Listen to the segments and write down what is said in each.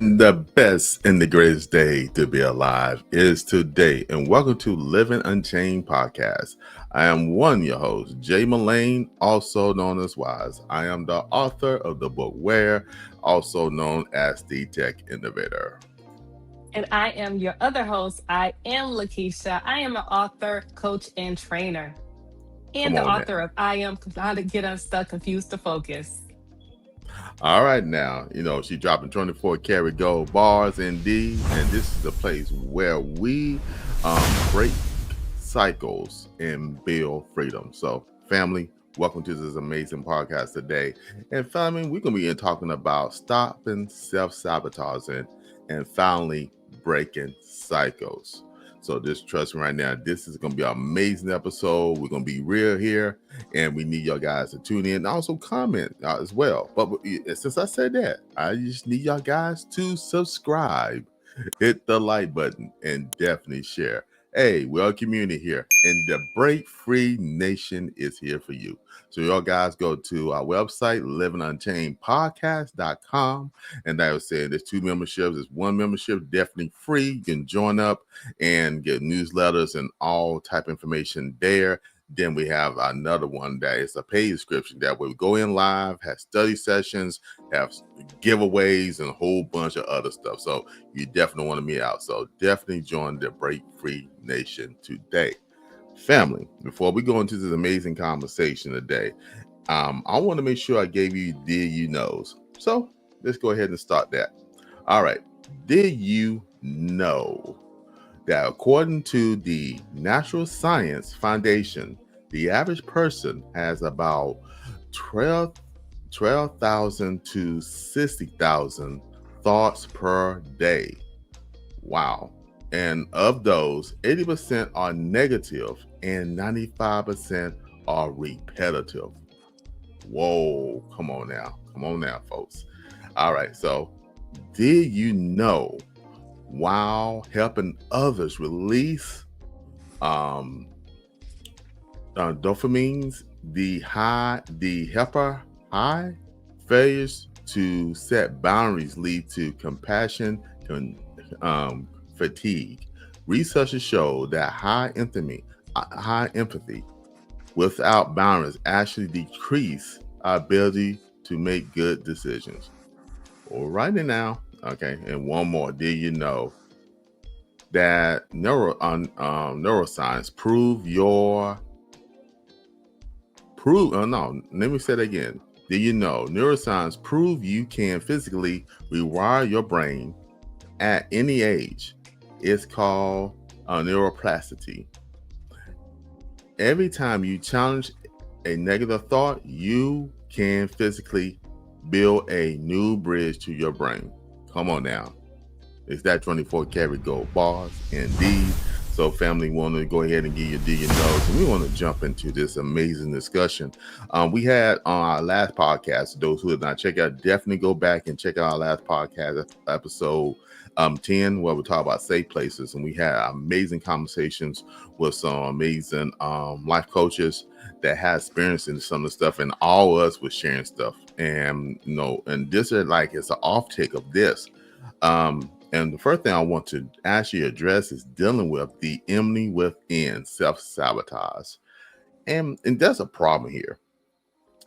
The best and the greatest day to be alive is today. And welcome to Living Unchained Podcast. I am your host, Jay Melane, also known as Wise. I am the author of the book Where, also known as the Tech Innovator. And I am your other host. I am Lekeisha. I am an author, coach, and trainer. And Come the on author now. of I Am How to Get Unstuck, Confused to Focus. All right now, she dropping 24 karat gold bars indeed. And this is the place where we break cycles and build freedom. So family, welcome to this amazing podcast today. And family, we're going to be talking about stopping self-sabotaging and finally breaking cycles. So just trust me right now, this is going to be an amazing episode. We're going to be real here, and we need y'all guys to tune in and also comment as well. But since I said that, I just need y'all guys to subscribe, hit the like button, and definitely share. Hey, we're a community here, and the Break Free Nation is here for you. So y'all guys go to our website, livingunchainedpodcast.com, and I was saying there's 2 memberships. There's 1 membership, definitely free. You can join up and get newsletters and all type of information there. Then we have another one that is a paid subscription that we go in live, have study sessions, have giveaways, and a whole bunch of other stuff. So you definitely want to meet out. So definitely join the Break Free Nation today. Family, before we go into this amazing conversation today, I want to make sure I gave you Did You Knows. So let's go ahead and start that. All right. Did you know that according to the Natural Science Foundation, the average person has about 12,000 to 60,000 thoughts per day? Wow. And of those, 80% are negative and 95% are repetitive. Whoa, come on now, folks. All right, so did you know while helping others release dopamines, the hyper high, failures to set boundaries lead to compassion fatigue? Researchers show that high empathy without boundaries actually decrease our ability to make good decisions. All right now, okay, and one more. Did you know that neuroscience let me say it again. Did you know neuroscience prove you can physically rewire your brain at any age? It's called neuroplasticity. Every time you challenge a negative thought, you can physically build a new bridge to your brain. Come on now. It's that 24 karat gold bars indeed. So family, want to go ahead and give you Did You Knows, and we want to jump into this amazing discussion. We had on our last podcast, those who have not checked out, definitely go back and check out our last podcast, episode 10, where we talk about safe places, and we had amazing conversations with some amazing life coaches that had experience in some of the stuff, and all of us was sharing stuff. And and this is like it's an off take of this. And the first thing I want to actually address is dealing with the enemy within, self-sabotage. And there's a problem here.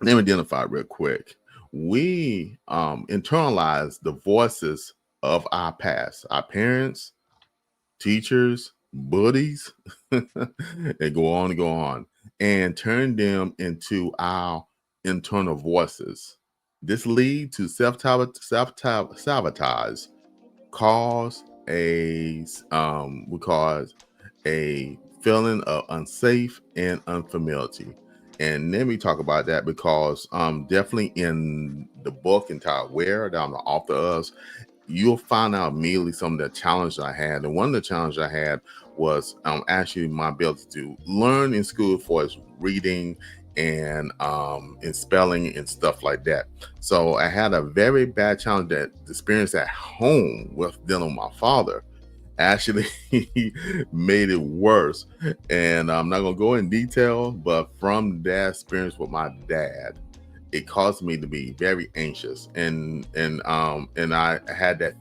Let me identify real quick. We internalize the voices of our past, our parents, teachers, buddies, and go on, and turn them into our internal voices. This leads to self-sabotage, cause a feeling of unsafe and unfamiliarity. And let me talk about that because definitely in the book entire Where that I'm the author of, you'll find out immediately some of the challenges I had. And one of the challenges I had was actually my ability to learn in school for its reading and spelling and stuff like that. So I had a very bad challenge that experience at home with dealing with my father actually made it worse. And I'm not gonna go in detail, but from that experience with my dad, it caused me to be very anxious, and I had that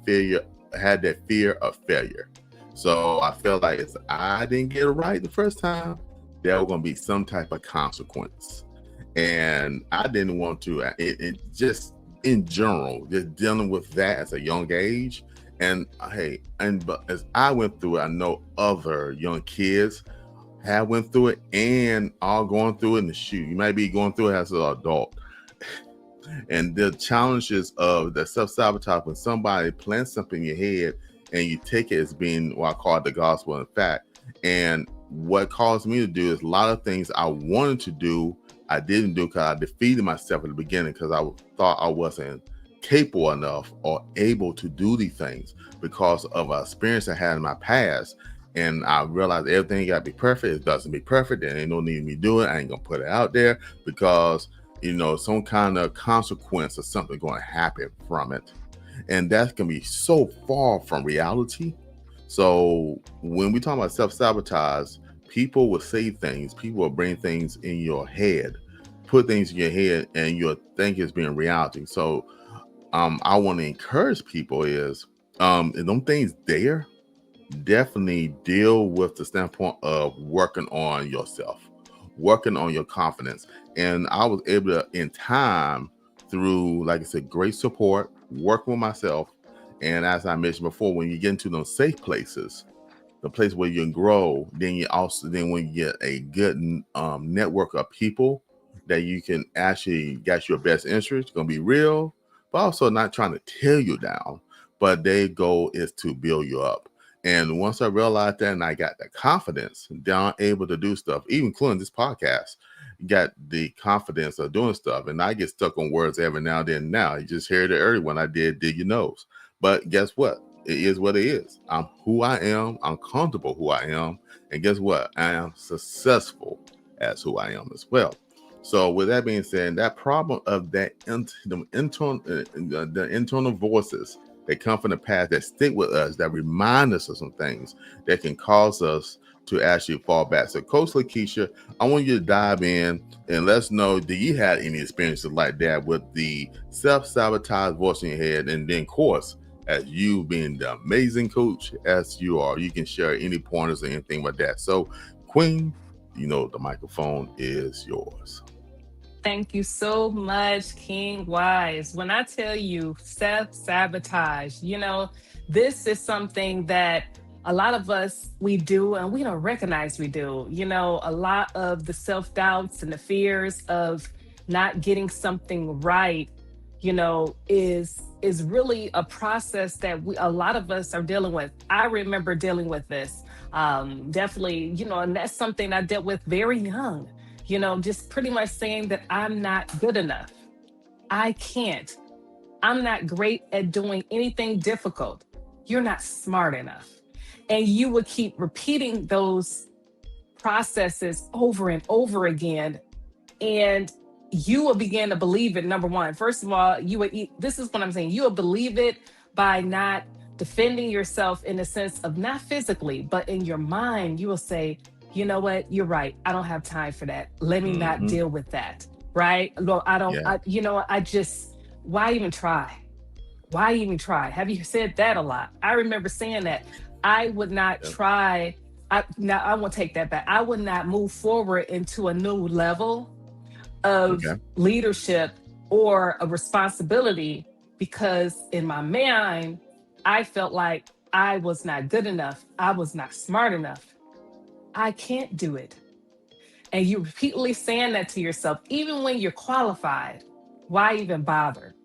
fear of failure. So I felt like if I didn't get it right the first time, there was going to be some type of consequence, and I didn't want to. It just in general, just dealing with that as a young age, and hey, and but as I went through it, I know other young kids have went through it and are going through it in the shoe. You might be going through it as an adult. And the challenges of the self-sabotage when somebody plants something in your head and you take it as being what I call the gospel in fact. And what caused me to do is a lot of things I wanted to do, I didn't do because I defeated myself at the beginning because I thought I wasn't capable enough or able to do these things because of an experience I had in my past. And I realized everything got to be perfect. It doesn't be perfect. There ain't no need me do it. I ain't gonna put it out there because some kind of consequence or something going to happen from it. And that's going to be so far from reality. So when we talk about self-sabotage, people will say things, people will bring things in your head, put things in your head, and you'll think it's being reality. So I want to encourage people is, if them things there, definitely deal with the standpoint of working on yourself, working on your confidence. And I was able to, in time, through, like I said, great support, working with myself. And as I mentioned before, when you get into those safe places, the place where you can grow, then when you get a good network of people that you can actually get your best interest, going to be real, but also not trying to tear you down, but their goal is to build you up. And once I realized that and I got the confidence, then I'm able to do stuff, even including this podcast, got the confidence of doing stuff. And I get stuck on words every now and then. Now, you just heard it earlier when I did Your Nose. But guess what? It is what it is. I'm who I am. I'm comfortable who I am. And guess what? I am successful as who I am as well. So with that being said, that problem of that the internal voices that come from the past that stick with us, that remind us of some things that can cause us to actually fall back. So Coach Lekeisha, I want you to dive in and let us know, do you have any experiences like that with the self-sabotage voice in your head? And then, of course, as you being the amazing coach as you are, you can share any pointers or anything like that. So Queen, the microphone is yours. Thank you so much, King Wise. When I tell you self-sabotage, this is something that a lot of us we do and we don't recognize we do. A lot of the self-doubts and the fears of not getting something right, is really a process that a lot of us are dealing with. I remember dealing with this. Definitely, and that's something I dealt with very young. Just pretty much saying that I'm not good enough. I can't. I'm not great at doing anything difficult. You're not smart enough. And you would keep repeating those processes over and over again. And you will begin to believe it. Number one, first of all, this is what I'm saying. You will believe it by not defending yourself in the sense of not physically, but in your mind, you will say, you know what? You're right. I don't have time for that. Let me not deal with that. Right? No, I don't, Yeah. why even try? Why even try? Have you said that a lot? I remember saying that. I would not Yep. try. Now I won't take that back. I would not move forward into a new level of Okay. leadership or a responsibility because in my mind, I felt like I was not good enough. I was not smart enough. I can't do it. And you repeatedly saying that to yourself, even when you're qualified, why even bother?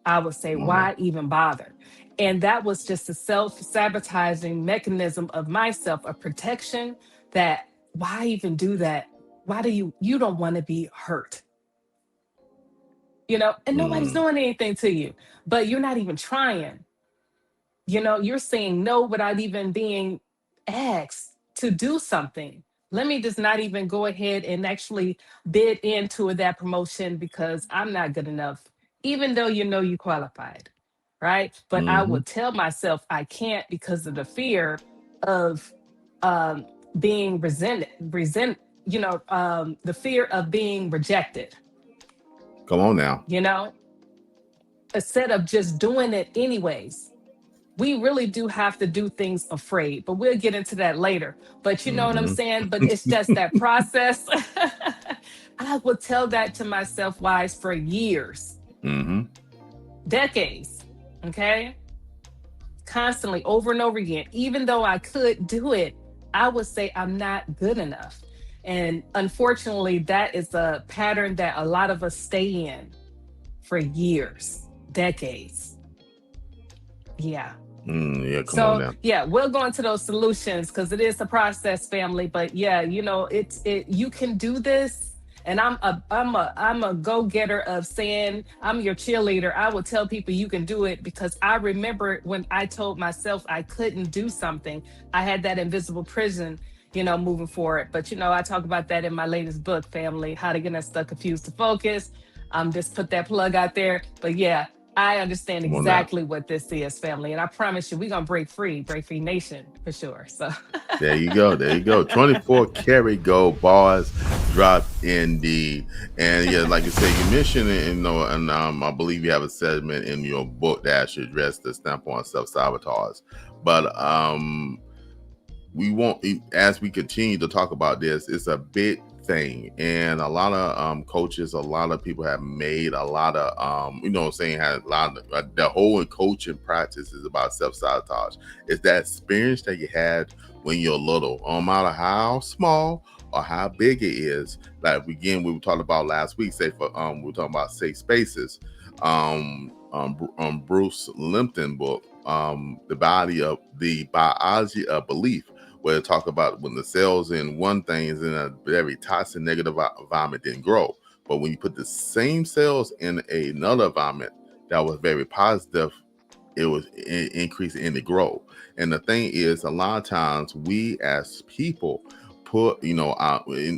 I would say, Come on now. why even bother? And that was just a self-sabotaging mechanism of myself, a protection that why even do that? Why do you don't want to be hurt? And nobody's Mm, doing anything to you, but you're not even trying. You're saying no without even being asked to do something. Let me just not even go ahead and actually bid into that promotion because I'm not good enough, even though you qualified, right? But I mm-hmm. would tell myself I can't because of the fear of um, being the fear of being rejected. Come on now. you know, instead of just doing it anyways. We really do have to do things afraid, but we'll get into that later. But you know what I'm Mm-hmm. saying? But it's just that process. I would tell that to myself, wise, for years, Mm-hmm. decades. Okay. Constantly over and over again. Even though I could do it, I would say I'm not good enough. And unfortunately, that is a pattern that a lot of us stay in for years, decades. Yeah. Yeah, come on So now. yeah, we'll go into those solutions because it is a process, family. But yeah, you know, it you can do this. And I'm a go-getter of saying I'm your cheerleader. I will tell people you can do it because I remember when I told myself I couldn't do something, I had that invisible prison, moving forward. But I talk about that in my latest book, family, How to Get Unstuck, Confused to Focus. Just put that plug out there. But yeah, I understand Come on now. exactly what this is, family. And I promise you, we're going to break free nation for sure. So, There you go. There you go. 24 karat gold bars dropped indeed. And yeah, like you said, you mentioned it, and I believe you have a segment in your book that actually address the standpoint of self-sabotage. But we won't, as we continue to talk about this, it's a big thing, and a lot of coaches, a lot of people have made a lot of had a lot of the whole coaching practice is about self-sabotage. It's that experience that you had when you're little, no matter how small or how big it is. Like again, we were talking about last week, we were talking about safe spaces. Bruce Limpton book, the biology of belief, where they talk about when the cells in one thing is in a very toxic negative environment didn't grow. But when you put the same cells in another environment that was very positive, it was increasing in the growth. And the thing is, a lot of times we as people put, in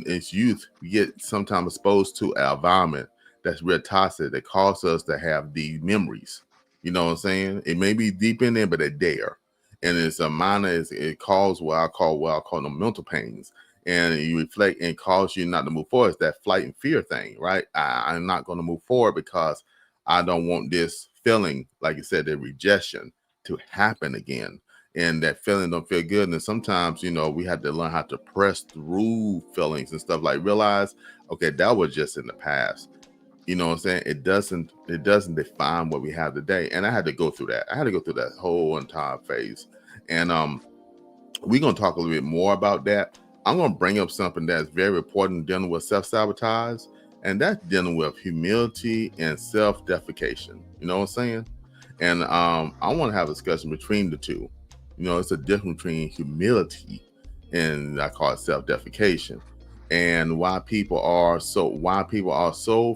its youth, we get sometimes exposed to an environment that's real toxic that causes us to have these memories. You know what I'm saying? It may be deep in there, but it's there. And it's a minor, it causes what I call them mental pains. And you reflect and cause you not to move forward. It's that flight and fear thing, right? I'm not going to move forward because I don't want this feeling, like you said, the rejection to happen again. And that feeling don't feel good. And sometimes, we have to learn how to press through feelings and stuff, like realize, okay, that was just in the past. You know what I'm saying? It doesn't define what we have today. And I had to go through that. I had to go through that whole entire phase. And we're going to talk a little bit more about that. I'm going to bring up something that's very important dealing with self-sabotage, and that's dealing with humility and self-deprecation. You know what I'm saying? And I want to have a discussion between the two. It's a difference between humility and I call it self-deprecation, and why people are so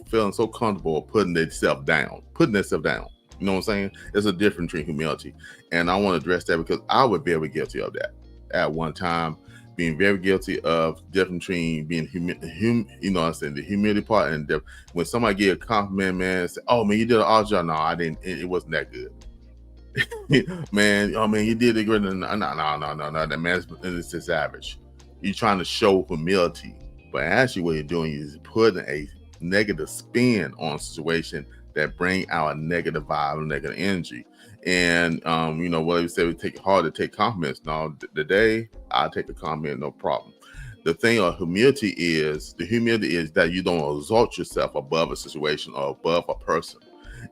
feeling so comfortable putting themselves down. You know what I'm saying? There's a difference between humility. And I want to address that because I was very guilty of that at one time, being very guilty of difference between being the humility part and when somebody get a compliment, man, say, oh man, you did an awesome job. No, I didn't. It wasn't that good. Man, oh man, you did it great. No. That man's it's just average. You're trying to show humility, but actually what you're doing is putting a negative spin on a situation that bring out a negative vibe and negative energy. And what we say, we take it hard to take compliments. Now today I take a compliment, no problem. The thing of humility is that you don't exalt yourself above a situation or above a person.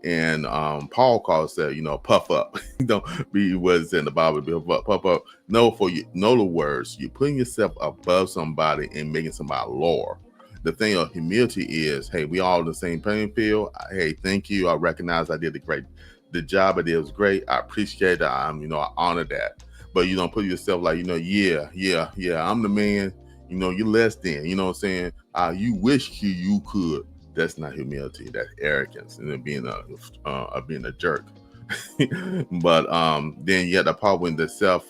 And Paul calls that, puff up. Don't be what's in the Bible, be puff up. Know the words. You're putting yourself above somebody and making somebody lower. The thing of humility is, hey, we all in the same playing field. Hey, thank you. I recognize I did the job I did was great. I appreciate that. I honor that. But you don't put yourself like, yeah, I'm the man. You're less than. You know what I'm saying? You wish you could. That's not humility. That's arrogance and then being a jerk. But then you have the part when the self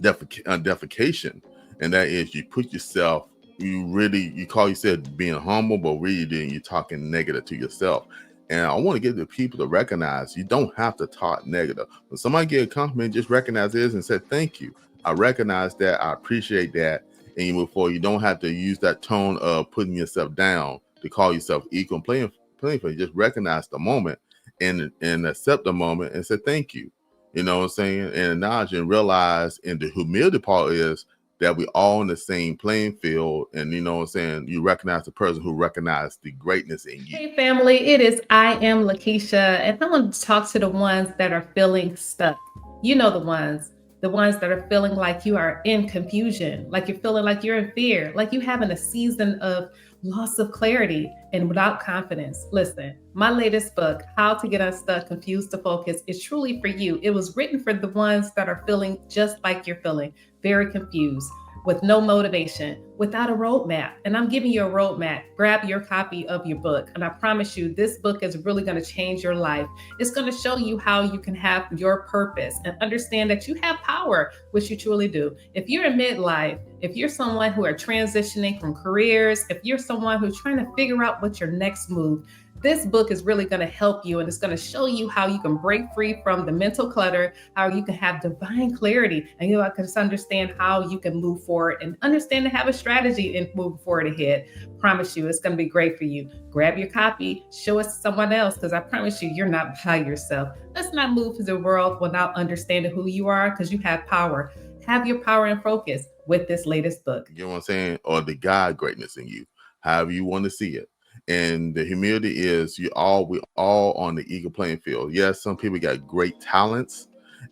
defecation, and that is you put yourself. You call yourself being humble, but really then you're talking negative to yourself. And I want to get the people to recognize you don't have to talk negative. When somebody get a compliment, just recognize this and say thank you. I recognize that. I appreciate that. And you move forward. You don't have to use that tone of putting yourself down to call yourself equal and playing field. Just recognize the moment and accept the moment and say thank you. You know what I'm saying? And acknowledge and realize, and the humility part is that we all on the same playing field. And you know what I'm saying? You recognize the person who recognized the greatness in you. Hey family, I am Lakeisha, and I want to talk to the ones that are feeling stuck. You know the ones that are feeling like you are in confusion, like you're feeling like you're in fear, like you having a season of loss of clarity and without confidence. Listen, my latest book, How to Get Unstuck, Confused to Focus, is truly for you. It was written for the ones that are feeling just like you're feeling, very confused, with no motivation, without a roadmap. And I'm giving you a roadmap. Grab your copy of your book. And I promise you, this book is really going to change your life. It's going to show you how you can have your purpose and understand that you have power, which you truly do. If you're in midlife, if you're someone who are transitioning from careers, if you're someone who's trying to figure out what's your next move, this book is really going to help you, and it's going to show you how you can break free from the mental clutter, how you can have divine clarity, and you can understand how you can move forward and understand to have a strategy and move forward ahead. Promise you, it's going to be great for you. Grab your copy, show it to someone else, because I promise you, you're not by yourself. Let's not move through the world without understanding who you are, because you have power. Have your power and focus with this latest book. You know what I'm saying? Or the God greatness in you, however you want to see it. And the humility is we all on the equal playing field. Yes, some people got great talents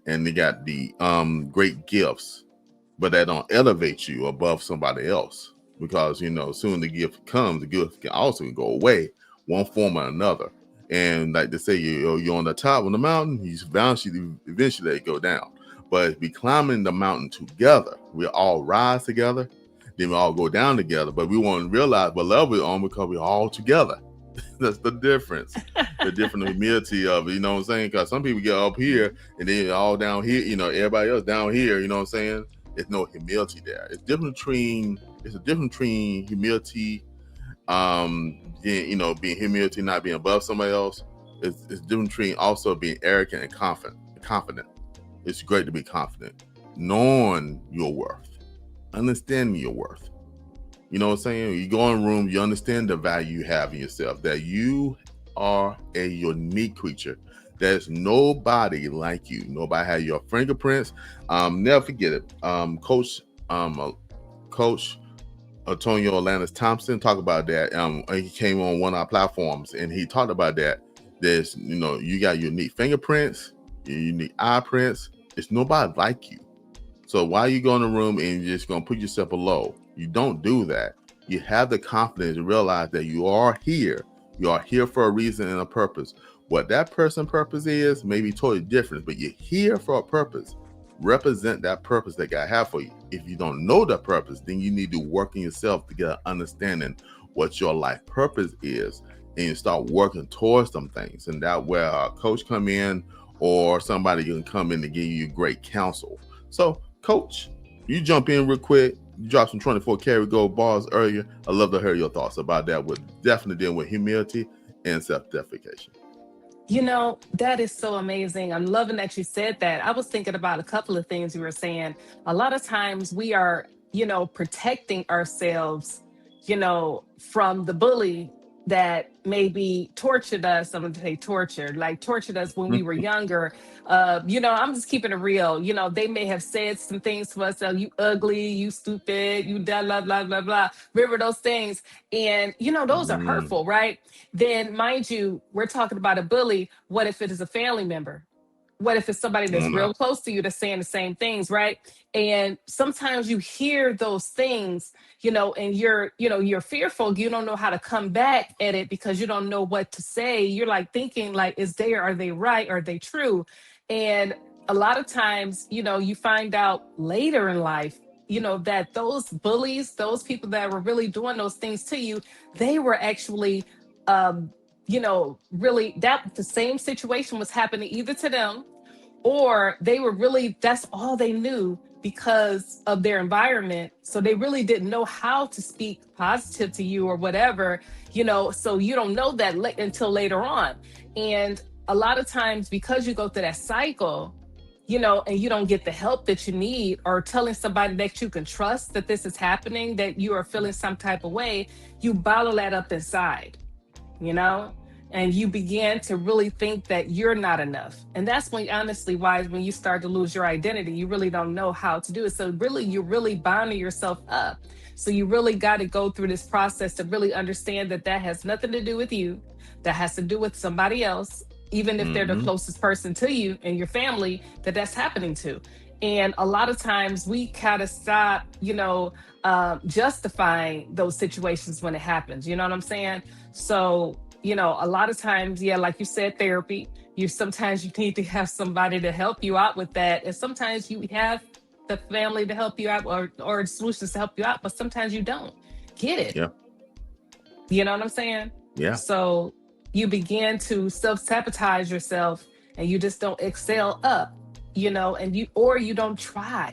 and they got the great gifts, but that don't elevate you above somebody else, because you know soon the gift comes, the gift can also go away, one form or another. And like they say, you're on the top of the mountain, you eventually they go down. But we climbing the mountain together, we all rise together, then we all go down together, but we won't realize what level we're on because we're all together. That's the difference. The different humility of it, you know what I'm saying? Because some people get up here and then all down here, you know, everybody else down here, you know what I'm saying? There's no humility there. It's a difference between humility, being humility, not being above somebody else. It's different between also being arrogant and confident. It's great to be confident, knowing your worth, understanding your worth. You know what I'm saying? You go in a room, you understand the value you have in yourself, that you are a unique creature. There's nobody like you. Nobody has your fingerprints. Never forget it. Coach Antonio Atlantis Thompson talked about that. He came on one of our platforms and he talked about that. There's, you got unique fingerprints, your unique eye prints. It's nobody like you. So why you go in the room and you're just going to put yourself below? You don't do that. You have the confidence to realize that you are here. You are here for a reason and a purpose. What that person's purpose is may be totally different, but you're here for a purpose. Represent that purpose that God has for you. If you don't know that purpose, then you need to work in yourself to get an understanding what your life purpose is, and you start working towards some things. And that where a coach come in or somebody can come in to give you great counsel. So, Coach, you jump in real quick. You dropped some 24 karat gold bars earlier. I'd love to hear your thoughts about that. With definitely dealing with humility and self-deprecation. That is so amazing. I'm loving that you said that. I was thinking about a couple of things you were saying. A lot of times we are, protecting ourselves, from the bully that maybe tortured us. I'm going to say tortured us when we were younger. I'm just keeping it real. They may have said some things to us, you ugly, you stupid, you blah, blah, blah, blah, blah. Remember those things. And, those are hurtful, right? Then, mind you, we're talking about a bully. What if it is a family member? What if it's somebody that's real close to you that's saying the same things, right? And sometimes you hear those things, and you're fearful. You don't know how to come back at it because you don't know what to say. You're like thinking like, are they right? Are they true? And a lot of times, you find out later in life, that those bullies, those people that were really doing those things to you, they were actually, really that the same situation was happening either to them, or they were really, that's all they knew because of their environment. So they really didn't know how to speak positive to you or whatever, so you don't know that until later on. And a lot of times, because you go through that cycle, and you don't get the help that you need, or telling somebody that you can trust that this is happening, that you are feeling some type of way, you bottle that up inside, you know, and you begin to really think that you're not enough. And that's when, honestly, why when you start to lose your identity, you really don't know how to do it. So really, you're really binding yourself up. So you really got to go through this process to really understand that that has nothing to do with you, that has to do with somebody else, even if they're the Mm-hmm. closest person to you and your family that that's happening to. And a lot of times we kind of stop, justifying those situations when it happens. You know what I'm saying? So, a lot of times, yeah, like you said, therapy, sometimes you need to have somebody to help you out with that. And sometimes you have the family to help you out, or solutions to help you out, but sometimes you don't get it. Yeah. You know what I'm saying? Yeah. So you begin to self-sabotage yourself, and you just don't excel up, or you don't try,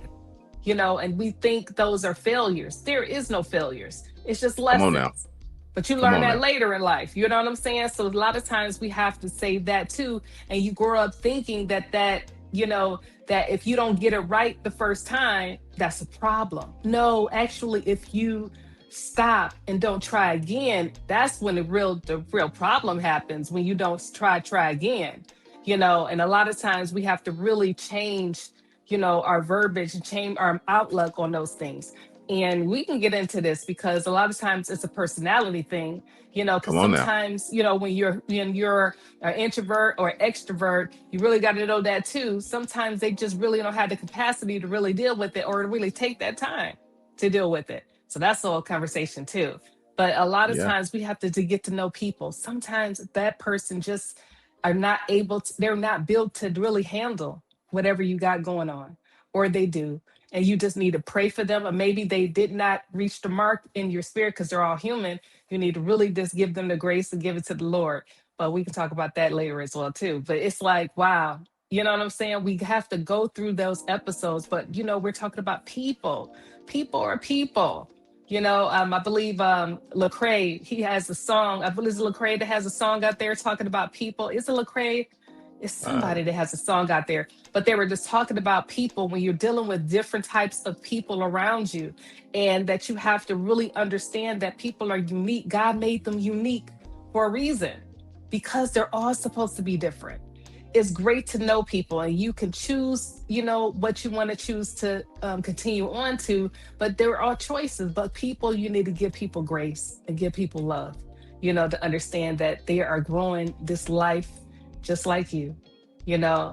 and we think those are failures. There is no failures. It's just Come on now. lessons. But you Come learn on that now. later in life. You know what I'm saying? So a lot of times we have to say that too. And you grow up thinking that if you don't get it right the first time, that's a problem. No, actually, if you stop and don't try again, that's when the real problem happens, when you don't try again. And a lot of times we have to really change, our verbiage and change our outlook on those things. And we can get into this because a lot of times it's a personality thing, because Come on now. sometimes, when you're an introvert or extrovert, you really got to know that too. Sometimes they just really don't have the capacity to really deal with it, or to really take that time to deal with it. So that's a whole conversation too. But a lot of Yeah. times we have to get to know people. Sometimes that person just are not able to, they're not built to really handle whatever you got going on, or they do. And you just need to pray for them. Or maybe they did not reach the mark in your spirit, because they're all human. You need to really just give them the grace and give it to the Lord. But we can talk about that later as well too. But it's like, wow, you know what I'm saying? We have to go through those episodes. But we're talking about people. People are people. I believe Lecrae, he has a song. I believe it's Lecrae that has a song out there talking about people. Is it Lecrae? It's Uh, somebody that has a song out there. But they were just talking about people, when you're dealing with different types of people around you, and that you have to really understand that people are unique. God made them unique for a reason, because they're all supposed to be different. It's great to know people, and you can choose, what you want to choose to continue on to. But there are choices. But people, you need to give people grace and give people love, to understand that they are growing this life just like you.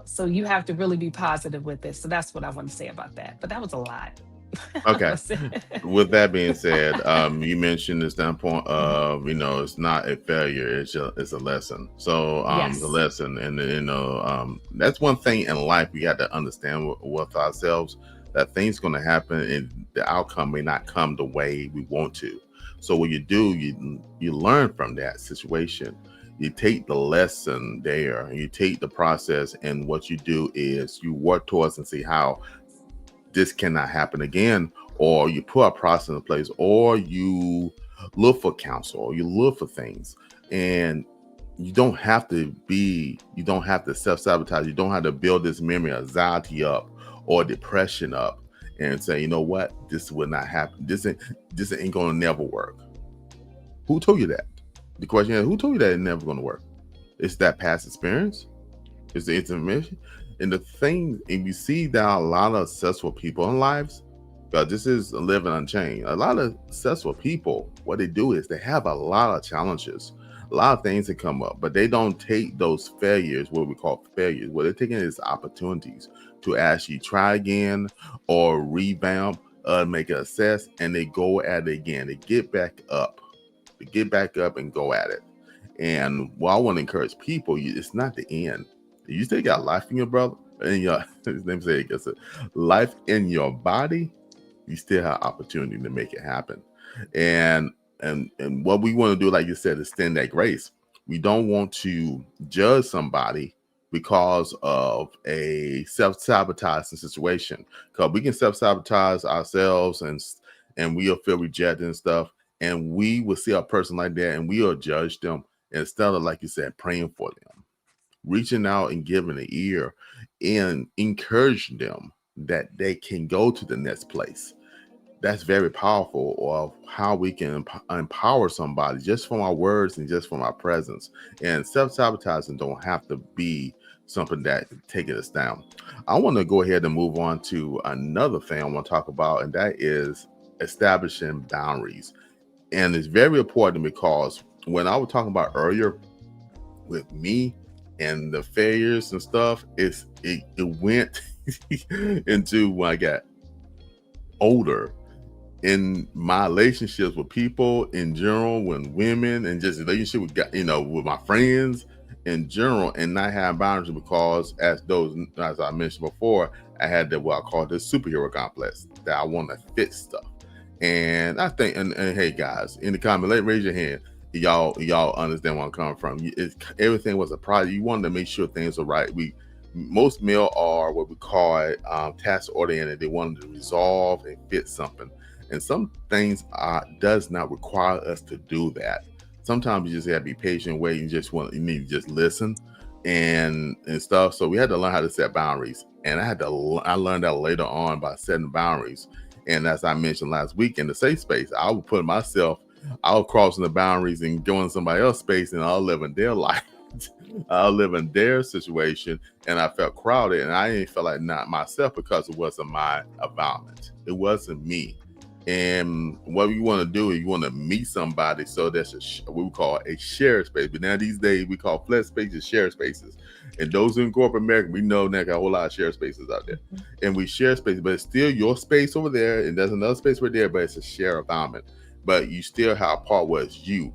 So you have to really be positive with this. So that's what I want to say about that. But that was a lot. okay. With that being said, you mentioned the standpoint of, it's not a failure, it's a lesson. So it's a Yes. lesson, and that's one thing in life we got to understand with ourselves, that things going to happen and the outcome may not come the way we want to. So what you do, you learn from that situation. You take the lesson there, and you take the process, and what you do is you work towards and see how this cannot happen again, or you put a process in place, or you look for counsel, or you look for things. And you don't have to self-sabotage. You don't have to build this memory of anxiety up or depression up and say, you know what, this will not happen, this ain't gonna never work. Who told you that? The question is, who told you that it's never gonna work? It's that past experience, it's the information. And the thing, and you see that a lot of successful people in lives, because this is Living Unchained, a lot of successful people, what they do is they have a lot of challenges, a lot of things that come up, but they don't take those failures, what we call failures, what they're taking is opportunities to actually try again, or revamp, make an assess, and they go at it again. They get back up. And go at it. And what I want to encourage people, it's not the end. You still got life in your brother, in your his name say it's a life in your body. You still have opportunity to make it happen. And what we want to do, like you said, is extend that grace. We don't want to judge somebody because of a self-sabotaging situation. Because we can self-sabotage ourselves, and we'll feel rejected and stuff. And we will see a person like that, and we'll judge them instead of, like you said, praying for them, reaching out and giving an ear. and encourage them that they can go to the next place. That's very powerful of how we can empower somebody just from our words and just from our presence. And self-sabotaging don't have to be something that taking us down. I want to go ahead and move on to another thing I want to talk about, and that is establishing boundaries. And it's very important because when I was talking about earlier with me and the failures and stuff, it went into when I got older in my relationships with people in general, when women, and just relationship with with my friends in general, and not have boundaries because as I mentioned before, I had what I call this superhero complex that I want to fix stuff. And I think, and hey guys, in the comment, raise your hand. Y'all understand where I'm coming from. Everything was a project. You wanted to make sure things are right. Most male are what we call it, task oriented. They wanted to resolve and fit something. And some things does not require us to do that. Sometimes you just have to be patient, wait, you need to just listen and stuff. So we had to learn how to set boundaries. And I learned that later on by setting boundaries. And as I mentioned last week in the safe space, I would put myself, I was crossing the boundaries and going to somebody else's space, and I'll live in their life. I'll live in their situation, and I felt crowded, and I didn't feel like not myself because it wasn't my environment. It wasn't me. And what you want to do is you want to meet somebody. So that's what we call a shared space. But now these days we call flex spaces shared spaces. And those in corporate America, we know that got a whole lot of shared spaces out there. And we share spaces, but it's still your space over there, and there's another space right there, but it's a shared environment. But you still have a part where it's you,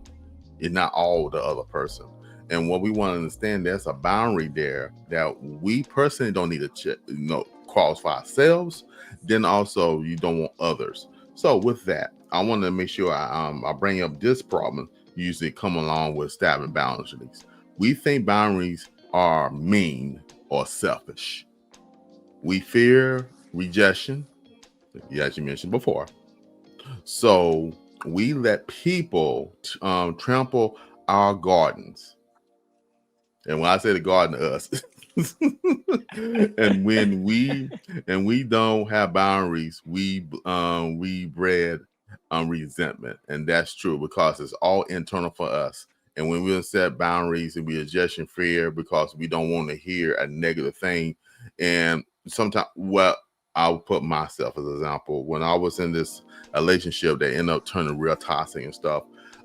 and not all the other person. And what we want to understand, there's a boundary there that we personally don't need to cross for ourselves. Then also you don't want others. So with that, I want to make sure I bring up this problem. Usually come along with establishing boundaries. We think boundaries are mean or selfish. We fear rejection, as you mentioned before. So we let people trample our gardens. And when I say the garden, us. And when we don't have boundaries, we bred resentment, and that's true because it's all internal for us. And when we set boundaries and we adjust in fear because we don't want to hear a negative thing, and sometimes, well, I'll put myself as an example. When I was in this relationship that ended up turning real toxic and stuff,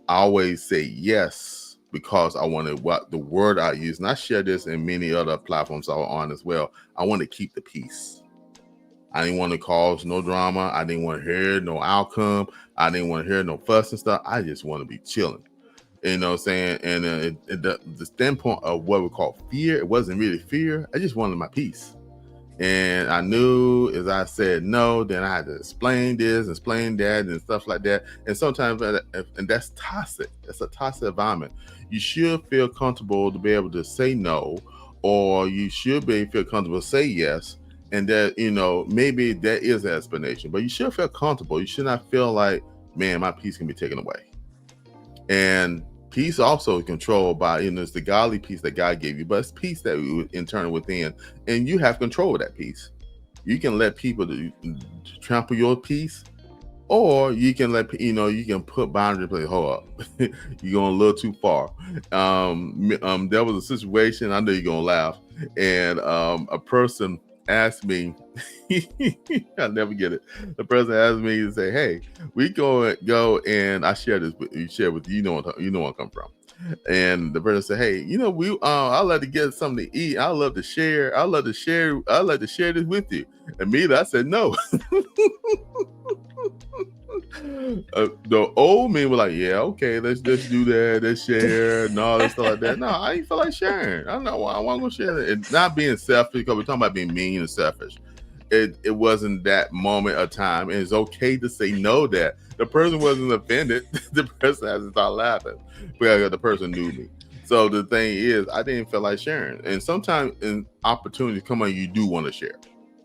I always say yes because I wanted what the word I use, and I share this in many other platforms I was on as well. I want to keep the peace. I didn't want to cause no drama. I didn't want to hear no outcome. I didn't want to hear no fuss and stuff. I just want to be chilling. You know what I'm saying? And the standpoint of what we call fear, it wasn't really fear. I just wanted my peace. And I knew as I said no, then I had to explain this, explain that, and stuff like that. And sometimes, and that's toxic. That's a toxic environment. You should feel comfortable to be able to say no, or you should feel comfortable to say yes. And that, maybe that is an explanation, but you should feel comfortable. You should not feel like, man, my peace can be taken away. And peace also is controlled by, it's the godly peace that God gave you, but it's peace that internal within, and you have control of that peace. You can let people trample your peace, or you can you can put boundaries. Play, hold up, you're going a little too far. There was a situation. I know you're gonna laugh, and a person asked me. I'll never get it. The person asked me to say, "Hey, we go and I share this with you. Share with you. Where I come from." And the person said, "Hey, I love to get something to eat. I love to share. I love to share this with you." Immediately, I said, "No." The old men were like, "Yeah, okay, let's do that. Let's share and all that stuff like that." No, I ain't feel like sharing. I don't know why I want to share it. And not being selfish, because we're talking about being mean and selfish. It wasn't that moment of time, and it's okay to say no. That the person wasn't offended. The person had to start laughing because the person knew me. So the thing is, I didn't feel like sharing. And sometimes in opportunities come on, you do want to share,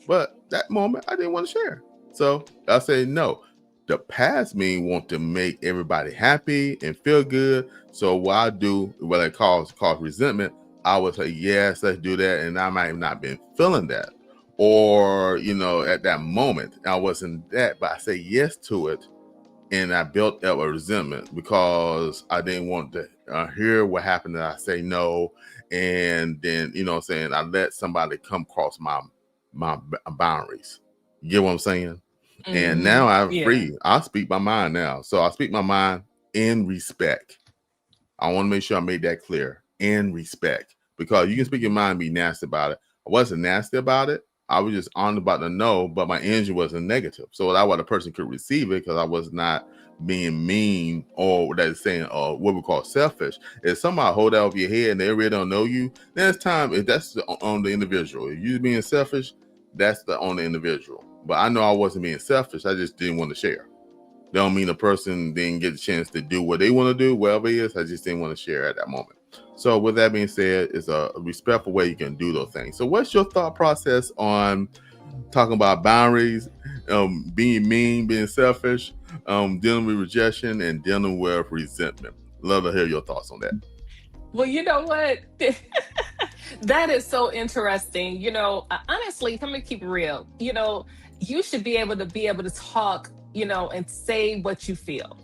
but that moment I didn't want to share. So I say no. The past me want to make everybody happy and feel good. So what I do, what I cause resentment, I would say, yes, let's do that. And I might have not been feeling that. Or, at that moment, I wasn't that, but I say yes to it. And I built up a resentment because I didn't want to hear what happened. That I say no. And then, I let somebody come across my boundaries. You get what I'm saying? And now I'm Yeah. free. I speak my mind now. So I speak my mind in respect. I want to make sure I made that clear. In respect. Because you can speak your mind and be nasty about it. I wasn't nasty about it. I was just on about the no, but my energy wasn't negative. So that way the person could receive it because I was not being mean or that is saying what we call selfish. If somebody hold that over your head and they really don't know you, then it's time. If that's on the individual. If you're being selfish, that's on the individual. But I know I wasn't being selfish. I just didn't want to share. Don't mean a person didn't get a chance to do what they want to do, whatever it is. I just didn't want to share at that moment. So with that being said, it's a respectful way you can do those things. So what's your thought process on talking about boundaries, being mean, being selfish, dealing with rejection, and dealing with resentment? Love to hear your thoughts on that. Well, you know what? That is so interesting. Honestly, let me keep it real. You should be able to talk, and say what you feel.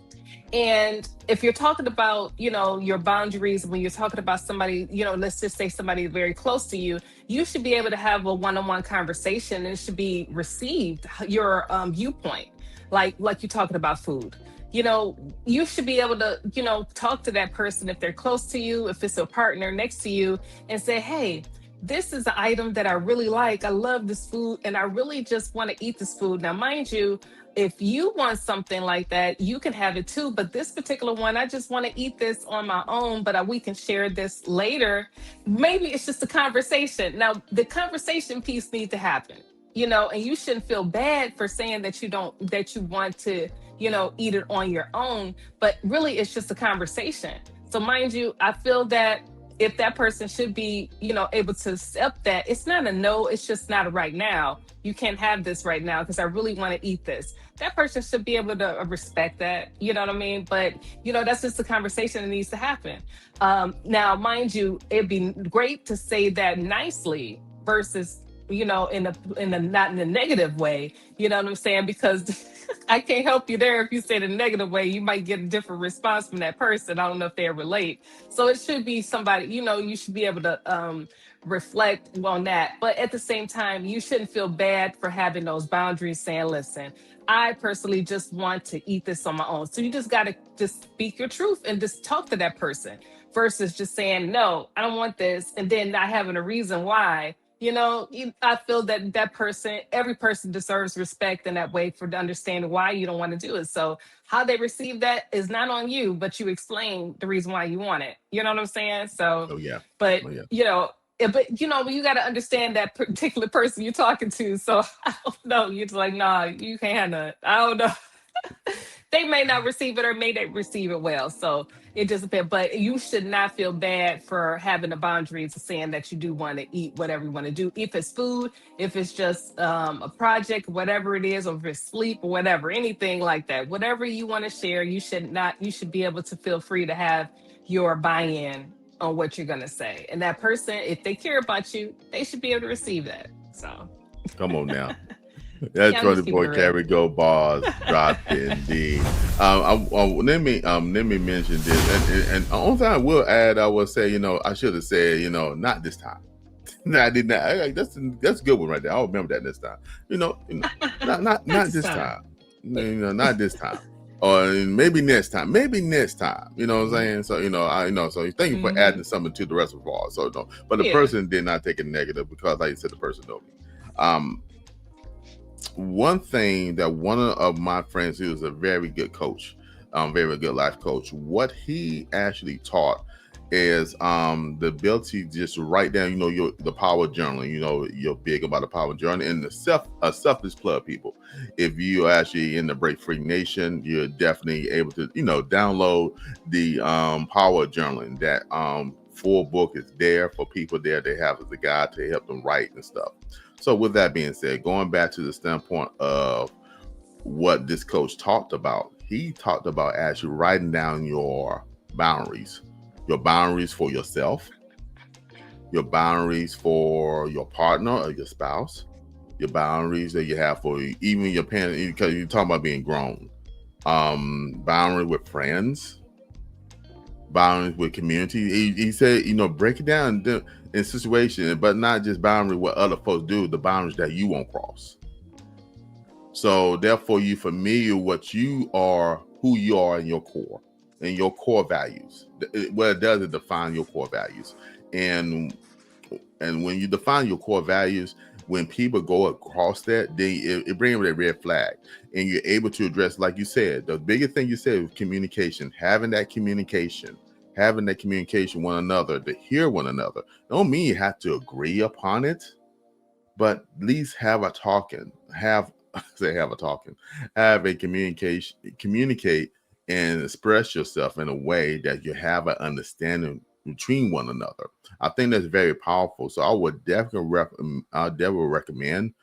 And if you're talking about, your boundaries, when you're talking about somebody, let's just say somebody very close to you, you should be able to have a one-on-one conversation and it should be received, your viewpoint, like you're talking about food. You should be able to, talk to that person if they're close to you, if it's a partner next to you, and say, hey, this is an item that I really like. I love this food and I really just want to eat this food. Now, mind you, if you want something like that, you can have it too. But this particular one, I just want to eat this on my own, but we can share this later. Maybe it's just a conversation. Now, the conversation piece needs to happen, and you shouldn't feel bad for saying that that you want to, eat it on your own. But really, it's just a conversation. So, mind you, I feel that if that person should be, able to accept that it's not a no, it's just not a right now. You can't have this right now because I really want to eat this. That person should be able to respect that. You know what I mean? But, that's just a conversation that needs to happen. Now, mind you, it'd be great to say that nicely versus, in a not in a negative way. You know what I'm saying? Because I can't help you there. If you say it in a negative way, you might get a different response from that person. I don't know if they relate. So it should be somebody, you should be able to reflect on that. But at the same time, you shouldn't feel bad for having those boundaries, saying, listen, I personally just want to eat this on my own. So you just got to just speak your truth and just talk to that person versus just saying, no, I don't want this. And then not having a reason why. I feel that every person deserves respect in that way for understanding why you don't want to do it. So how they receive that is not on you, but you explain the reason why you want it. You know what I'm saying? So, Oh yeah. but Oh, yeah. you got to understand that particular person you're talking to. So I don't know. You're just like, nah, you can't handle it. I don't know. They may not receive it or may they receive it well. So it just depends. But you should not feel bad for having the boundaries of saying that you do want to eat whatever you want to do. If it's food, if it's just a project, whatever it is, or if it's sleep or whatever, anything like that, whatever you want to share, you should be able to feel free to have your buy-in on what you're going to say. And that person, if they care about you, they should be able to receive that. So come on now. That's for the boy Carry Go bars dropped indeed. Let me mention this, and the only thing I will add, I will say, I should have said, not this time. No, I did not. That's a good one right there. I'll remember that this time. Not this time. Not this time. Or maybe next time. You know what I'm saying? So So thank you for adding something to the reservoir. So no, but the person did not take it negative because, like you said, the person know me. One thing that one of my friends, who was a very good coach, very good life coach, what he actually taught is the ability to just write down, the power of journaling. You're big about the power of journaling and the selfless plug, people. If you are actually in the Break Free Nation, you're definitely able to, download the power of journaling. That full book is there for people there. They have as a guide to help them write and stuff. So with that being said, going back to the standpoint of what this coach talked about, he talked about actually writing down your boundaries for yourself, your boundaries for your partner or your spouse, your boundaries that you have for even your parents, because you're talking about being grown. Boundary with friends, boundaries with community. He said, break it down in situation, but not just boundary what other folks do, the boundaries that you won't cross. So therefore, you familiar what you are, who you are in your core, and your core values. What it does is define your core values, and when you define your core values, when people go across that, it brings a red flag, and you're able to address, like you said, the biggest thing you said was communication, having that communication one another, to hear one another. Don't mean you have to agree upon it, but at least have a talking, have a communication, communicate and express yourself in a way that you have an understanding between one another. I think that's very powerful. So I would definitely recommend,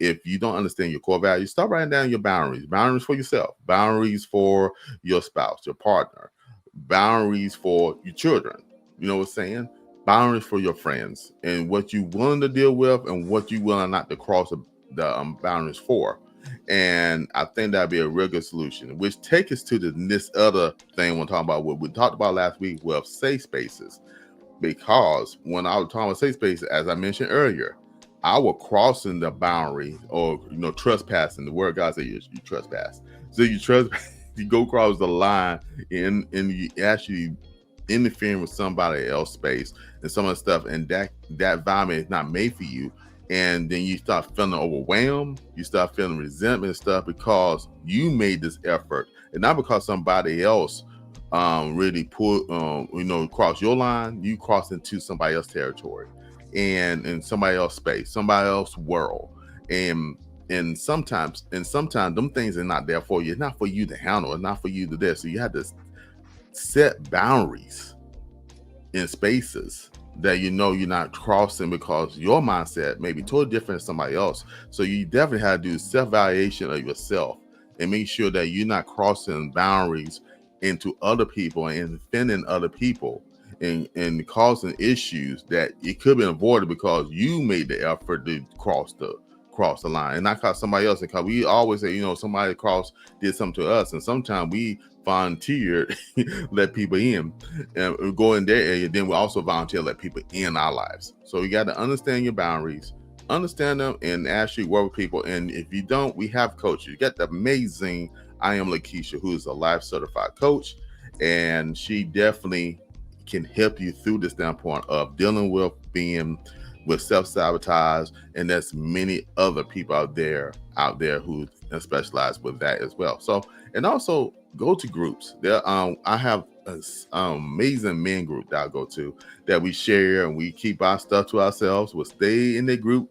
if you don't understand your core values, start writing down your boundaries for yourself, boundaries for your spouse, your partner, boundaries for your children. You know what I'm saying? Boundaries for your friends, and what you willing to deal with and what you willing not to cross the boundaries for. And I think that'd be a real good solution, which takes us to this other thing we're talking about, what we talked about last week with safe spaces. Because when I was talking about safe spaces, as I mentioned earlier, I was crossing the boundary, or trespassing. The word God said, you trespass. So you trespass, you go across the line, and you actually interfering with somebody else's space and some of the stuff, and that environment is not made for you. And then you start feeling overwhelmed, you start feeling resentment and stuff, because you made this effort, and not because somebody else really put cross your line. You cross into somebody else's territory, and in somebody else's space, somebody else's world. And sometimes them things are not there for you. It's not for you to handle. It's not for you to do. So you have to set boundaries in spaces that you're not crossing, because your mindset may be totally different than somebody else. So you definitely have to do self-evaluation of yourself and make sure that you're not crossing boundaries into other people and offending other people, and causing issues that it could be avoided because you made the effort to cross the line, and not cause somebody else. Because we always say, somebody did something to us, and sometimes we volunteered let people in and go in their area. Then we also volunteer let people in our lives. So you got to understand your boundaries, understand them, and actually work with people. And if you don't, we have coaches. You got the amazing I Am Lekeisha, who is a life certified coach, and she definitely can help you through the standpoint of dealing with being with self-sabotage. And there's many other people out there who specialize with that as well. So, and also go to groups. There, I have an amazing men group that I go to, that we share, and we keep our stuff to ourselves. We'll stay in the group,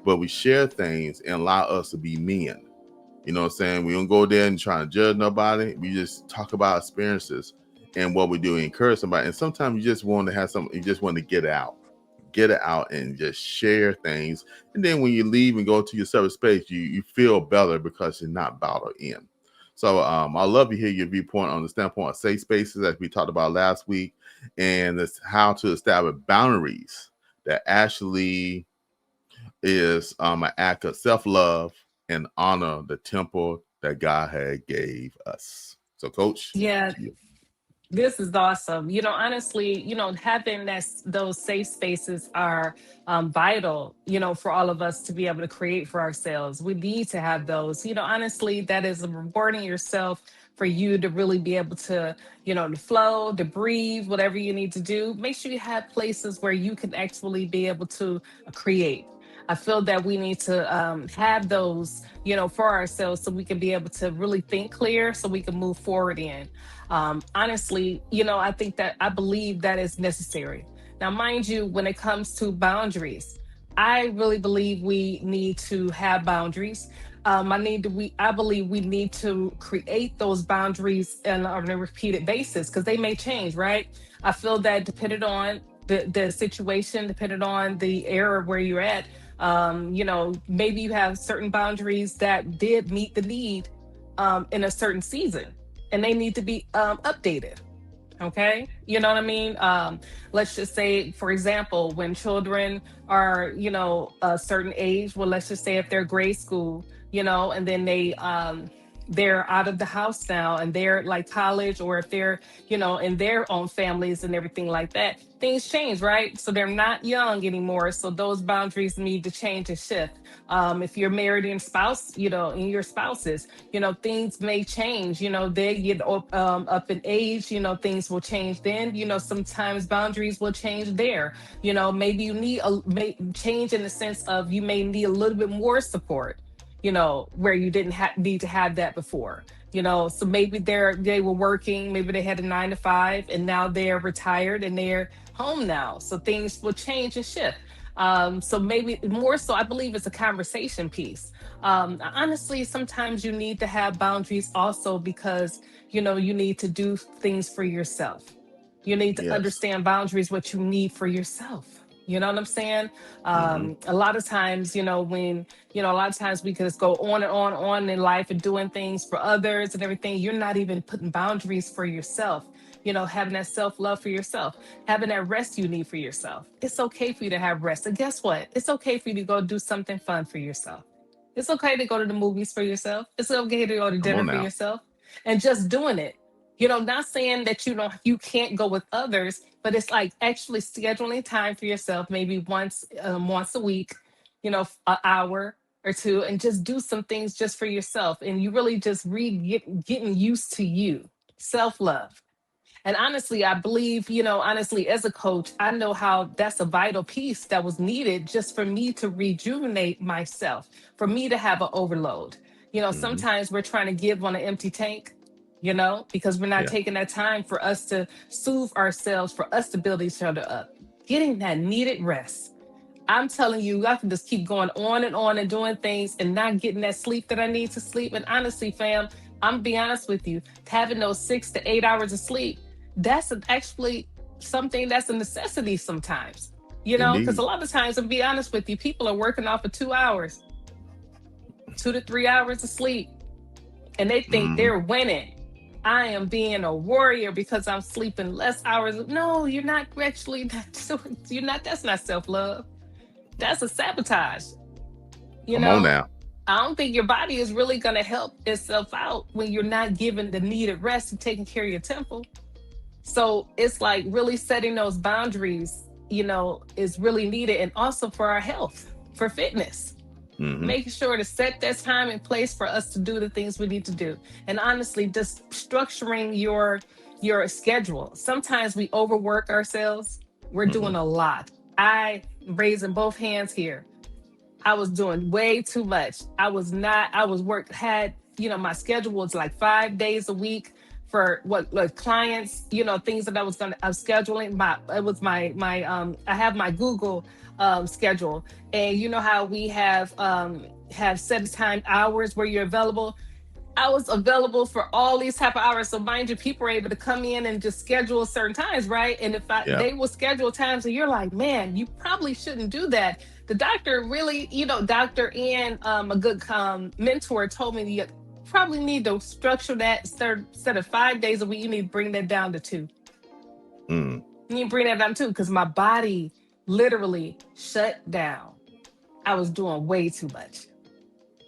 but we share things and allow us to be men. You know what I'm saying? We don't go there and try to judge nobody. We just talk about experiences and what we do, encourage somebody. And sometimes you just want to have something, you just want to get it out and just share things. And then when you leave and go to your service space, you feel better because you're not bottled in. So I love to hear your viewpoint on the standpoint of safe spaces, as we talked about last week, and it's how to establish boundaries that actually is an act of self-love and honor the temple that God had gave us. So, Coach, Yeah, this is awesome. Honestly, having those safe spaces are vital, for all of us to be able to create for ourselves. We need to have those. Honestly, that is rewarding yourself for you to really be able to flow, to breathe, whatever you need to do. Make sure you have places where you can actually be able to create. I feel that we need to have those, for ourselves, so we can be able to really think clear, so we can move forward in. Honestly, I believe that is necessary. Now, mind you, when it comes to boundaries, I really believe we need to have boundaries. I believe we need to create those boundaries on a repeated basis, because they may change, right? I feel that depending on the situation, depending on the era where you're at, maybe you have certain boundaries that did meet the need in a certain season, and they need to be updated. Okay. You know what I mean? Let's just say, for example, when children are, a certain age, well, let's just say if they're grade school, and then they're out of the house now and they're like college, or if they're, in their own families and everything like that, things change, right? So they're not young anymore. So those boundaries need to change and shift. If you're married and spouse, and your spouses, things may change, they get up in age, things will change then, sometimes boundaries will change there, maybe you need change in the sense of you may need a little bit more support, where you didn't need to have that before. So maybe they were working, maybe they had a 9 to 5, and now they're retired and they're home now. So things will change and shift. So maybe more so, I believe it's a conversation piece. Honestly, sometimes you need to have boundaries also because, you need to do things for yourself. You need to Yes. understand boundaries, what you need for yourself. You know what I'm saying? Hmm. A lot of times, a lot of times we can just go on in life and doing things for others and everything. You're not even putting boundaries for yourself, having that self love for yourself, having that rest you need for yourself. It's okay for you to have rest. And guess what? It's okay for you to go do something fun for yourself. It's okay to go to the movies for yourself. It's okay to go to Come dinner on for now. yourself and just doing it. Not saying that you can't go with others, but it's like actually scheduling time for yourself, maybe once a week, an hour or two, and just do some things just for yourself. And you really just getting used to you, self love. And honestly, I believe, honestly, as a coach, I know how that's a vital piece that was needed just for me to rejuvenate myself, for me to have an overload. Hmm. Sometimes we're trying to give on an empty tank, because we're not Yeah. taking that time for us to soothe ourselves, for us to build each other up, getting that needed rest. I'm telling you, I can just keep going on and doing things and not getting that sleep that I need to sleep. And honestly, fam, I'm be honest with you, having those 6 to 8 hours of sleep, that's actually something that's a necessity sometimes. Because a Indeed. lot of times, to be honest with you, people are working off of 2 hours, 2 to 3 hours of sleep, and they think Hmm. they're winning. I am being a warrior because I'm sleeping less hours. No, you're not actually not doing, you're not, that's not self-love. That's a sabotage. You Come on know, now. I don't think your body is really going to help itself out when you're not given the needed rest and taking care of your temple. So it's like really setting those boundaries, is really needed. And also for our health, for fitness, Hmm. making sure to set that time and place for us to do the things we need to do. And honestly, just structuring your schedule. Sometimes we overwork ourselves. We're Hmm. doing a lot. I raising both hands here. I was doing way too much. I was not, I was work, had, my schedule was like 5 days a week for what like clients, things that I was scheduling. It was I have my Google schedule. And you know how we have set time hours where you're available. I was available for all these type of hours. So mind you, people are able to come in and just schedule certain times, right? And if Yeah. they will schedule times, and you're like, man, you probably shouldn't do that. The doctor really, Doctor Ian, a good mentor, told me you probably need to structure that instead of 5 days a week. You need to bring that down to two. Mm. You need to bring that down to two because my body literally shut down. I was doing way too much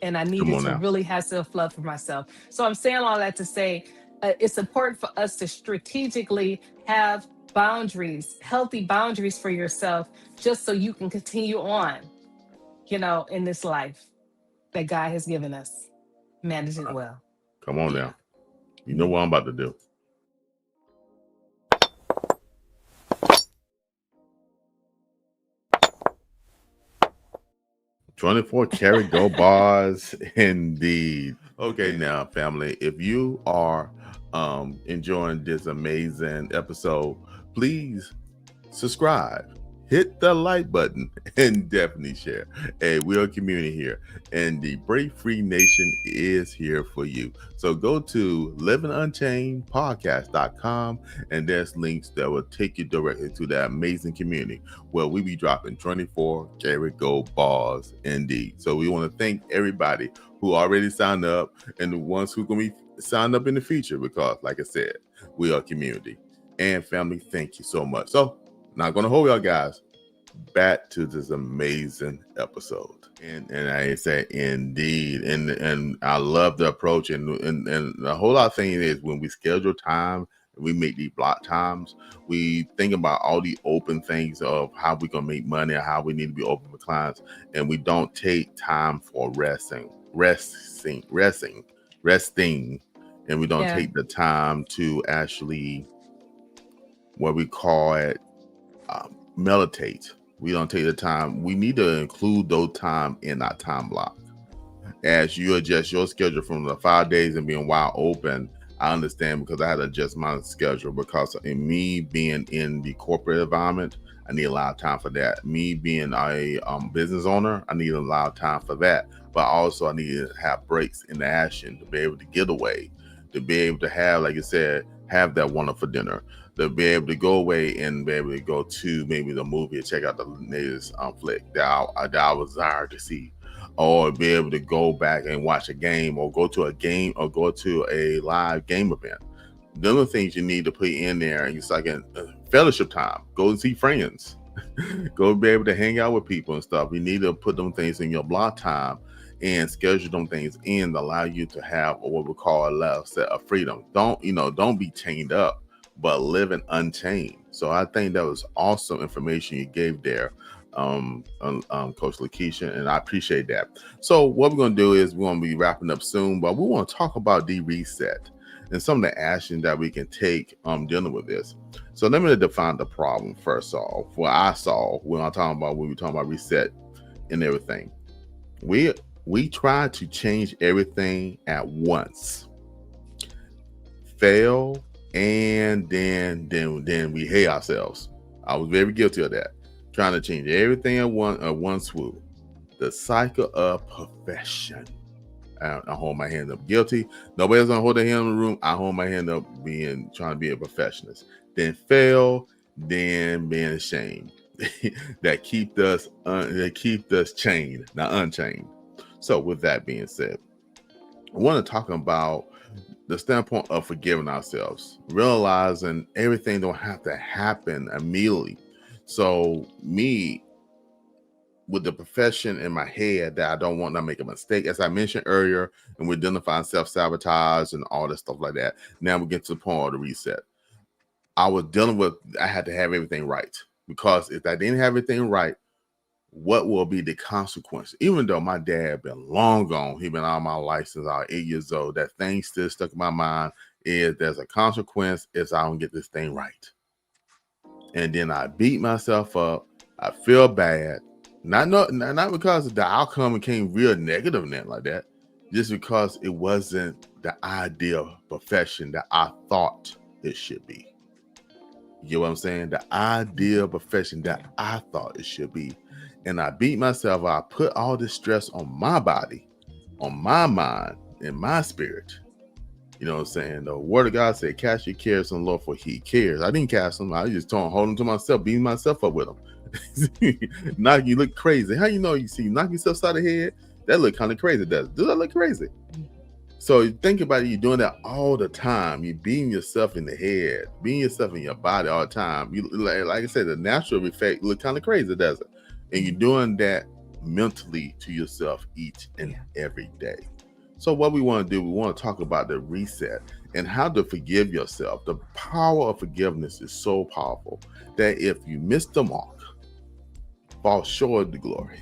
and I Come needed on to now. really have self love for myself. So I'm saying all that to say it's important for us to strategically have boundaries, healthy boundaries for yourself, just so you can continue on, in this life that God has given us. Manage it well. Come on Yeah. now. You know what I'm about to do. 24 karat gold bars indeed. Okay, now, family, if you are enjoying this amazing episode, please subscribe, hit the like button, and definitely share. Hey, we're a community here, and the Break Free Nation is here for you. So go to livingunchainedpodcast.com, and there's links that will take you directly to that amazing community where we be dropping 24 karat gold bars indeed. So we want to thank everybody who already signed up and the ones who going to be signed up in the future because, like I said, we are a community. And family, thank you so much. So, not going to hold y'all guys. Back to this amazing episode. And I say indeed. And I love the approach. And the whole lot of thing is when we schedule time, we make these block times, we think about all the open things of how we're going to make money or how we need to be open for clients. And we don't take time for resting. And we don't take the time to actually, what we call it, meditate. We don't take the time. We need to include those time in our time block. As you adjust your schedule from the 5 days and being wide open, I understand because I had to adjust my schedule because in me being in the corporate environment, I need a lot of time for that. Me being a business owner, I need a lot of time for that. But also I need to have breaks in the action to be able to get away, to be able to have, like you said, have that wonderful dinner, to be able to go away and be able to go to maybe the movie and check out the latest flick that I desire to see, or be able to go back and watch a game or go to a game or go to a live game event. Those are things you need to put in there. And it's like fellowship time, go and see friends, go be able to hang out with people and stuff. You need to put them things in your block time and schedule them things in to allow you to have what we call a level set of freedom. Don't be chained up, but living unchained. So I think that was awesome information you gave there, Coach Lekeisha, and I appreciate that. So what we're going to do is we're going to be wrapping up soon, but we want to talk about the reset and some of the action that we can take dealing with this. So let me define the problem first off. What I saw when we're talking about reset and everything. We try to change everything at once, fail, and then we hate ourselves. I was very guilty of that, trying to change everything at one swoop. The cycle of perfection. I hold my hand up guilty. Nobody else gonna hold their hand in the room. I hold my hand up trying to be a perfectionist. Then fail, then being ashamed. that keep us chained, not unchained. So with that being said, I want to talk about the standpoint of forgiving ourselves, realizing everything don't have to happen immediately. So me, with the profession in my head that I don't want to make a mistake, as I mentioned earlier, and we're identifying self-sabotage and all this stuff like that. Now we get to the point of the reset. I had to have everything right, because if I didn't have everything right, what will be the consequence? Even though my dad been long gone, he been out of my life since I was 8 years old, that thing still stuck in my mind is there's a consequence if I don't get this thing right. And then I beat myself up. I feel bad. Not because the outcome became real negative and that like that, just because it wasn't the ideal profession that I thought it should be. You know what I'm saying? The ideal profession that I thought it should be. And I beat myself. I put all this stress on my body, on my mind, and my spirit. You know what I'm saying? The word of God said, cast your cares on the Lord, for he cares. I didn't cast them. I just hold them to myself, beating myself up with them. Now you look crazy. How you know you see knock yourself side of the head? That look kind of crazy, does it? Does that look crazy? So you think about it, you're doing that all the time. You're beating yourself in the head, beating yourself in your body all the time. You, like I said, the natural effect look kind of crazy, does it? And you're doing that mentally to yourself each and every day. So what we want to do, we want to talk about the reset and how to forgive yourself. The power of forgiveness is so powerful that if you miss the mark, fall short of the glory,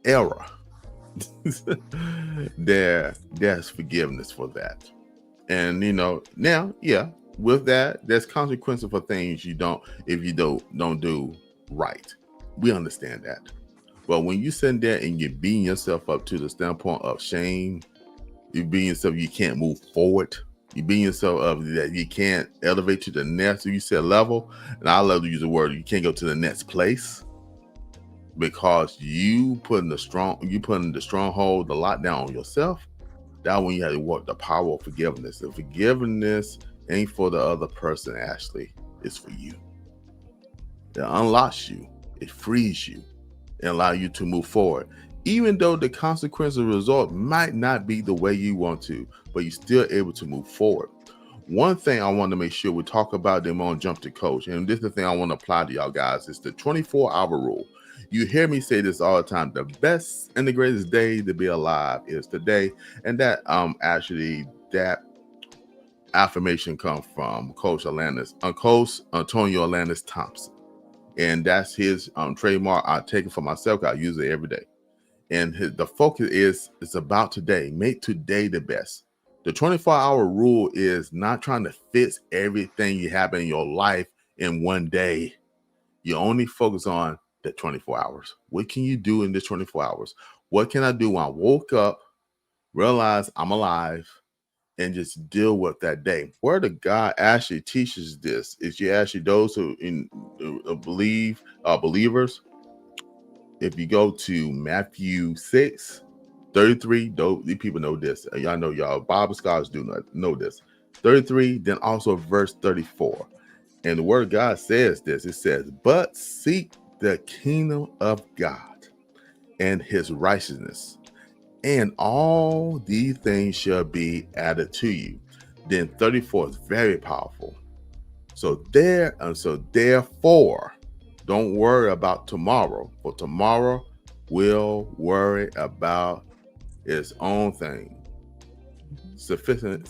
error, there's forgiveness for that. And now, with that, there's consequences for things you don't do right. We understand that. But when you sit there and you're beating yourself up to the standpoint of shame, you're beating yourself, you can't move forward. You're beating yourself up that you can't elevate to the next, you said level, and I love to use the word, you can't go to the next place because you putting the stronghold, the lockdown on yourself. That when you have to work the power of forgiveness. The forgiveness ain't for the other person, Ashley. It's for you. It unlocks you. It frees you and allow you to move forward. Even though the consequence of the result might not be the way you want to, but you're still able to move forward. one thing I want to make sure we talk about, then we're going to jump to Coach. And this is the thing I want to apply to y'all guys. It's the 24-hour rule. You hear me say this all the time. The best and the greatest day to be alive is today. And that actually that affirmation comes from Coach Antonio Atlantis Thompson. And that's his trademark. I take it for myself. I use it every day. And the focus is it's about today. Make today the best. The 24-hour rule is not trying to fix everything you have in your life in one day. You only focus on the 24 hours. What can you do in this 24 hours? What can I do when I woke up, realize I'm alive, and just deal with that day? Word of God actually teaches this. Is you actually those who believers. If you go to Matthew 6:33, these people know this. Y'all know y'all Bible scholars do not know this. 33, then also verse 34. And the word of God says this. It says, but seek the kingdom of God and his righteousness, and all these things shall be added to you. Then 34 is very powerful. So therefore, don't worry about tomorrow, for tomorrow will worry about its own thing. Sufficient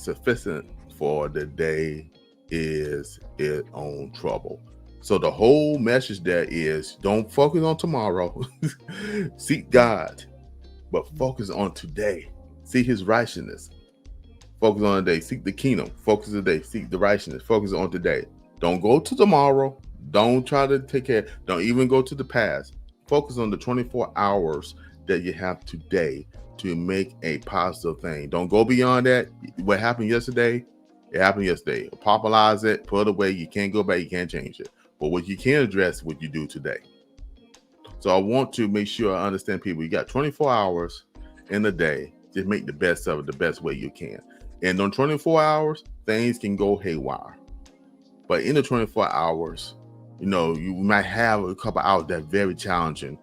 for the day is its own trouble. So the whole message there is don't focus on tomorrow. Seek God, but focus on today. See his righteousness. Focus on the day. Seek the kingdom. Focus on the day. Seek the righteousness. Focus on today. Don't go to tomorrow. Don't try to take care. Don't even go to the past. Focus on the 24 hours that you have today to make a positive thing. Don't go beyond that. What happened yesterday, it happened yesterday. Popularize it, put it away. You can't go back. You can't change it. But what you can address is what you do today. So I want to make sure I understand people. You got 24 hours in a day. Just make the best of it the best way you can. And on 24 hours, things can go haywire. But in the 24 hours, you might have a couple hours that's very challenging.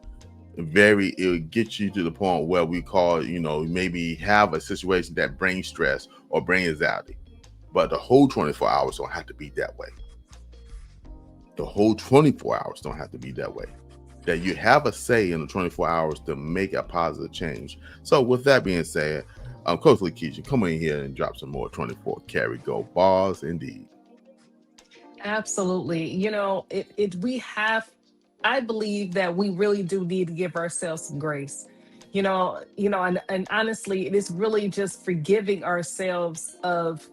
It'll get you to the point where we call, maybe have a situation that brings stress or brings anxiety. But the whole 24 hours don't have to be that way. The whole 24 hours don't have to be that way. That you have a say in the 24 hours to make a positive change. So with that being said, Coach Lekeisha, come in here and drop some more 24 carry go bars indeed. Absolutely. I believe that we really do need to give ourselves some grace. And honestly, it is really just forgiving ourselves of,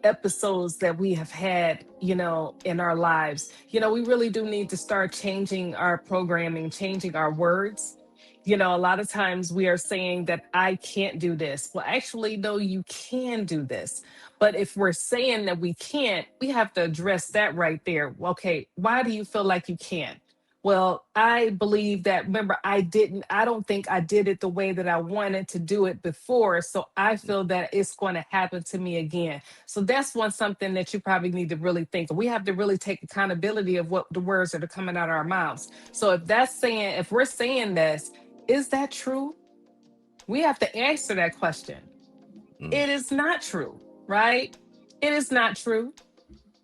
episodes that we have had, in our lives. We really do need to start changing our programming, changing our words. A lot of times we are saying that I can't do this. Well, actually, no, you can do this. But if we're saying that we can't, we have to address that right there. Okay, why do you feel like you can't? Well, I believe that, remember, I don't think I did it the way that I wanted to do it before. So I feel that it's going to happen to me again. So that's something that you probably need to really think of. We have to really take accountability of what the words that are coming out of our mouths. So if we're saying this, is that true? We have to answer that question. It is not true, right? It is not true.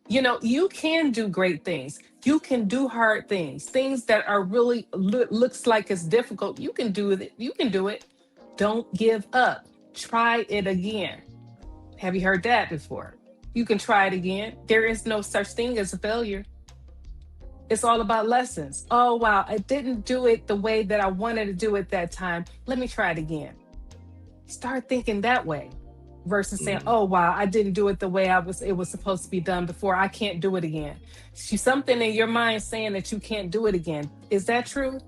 You can do great things. You can do hard things that are really looks like it's difficult. You can do it. You can do it. Don't give up. Try it again. Have you heard that before? You can try it again. There is no such thing as a failure. It's all about lessons. Oh, wow, I didn't do it the way that I wanted to do it that time. Let me try it again. Start thinking that way versus saying, oh, wow, I didn't do it the way it was supposed to be done before. I can't do it again. Something in your mind saying that you can't do it again. Is that true?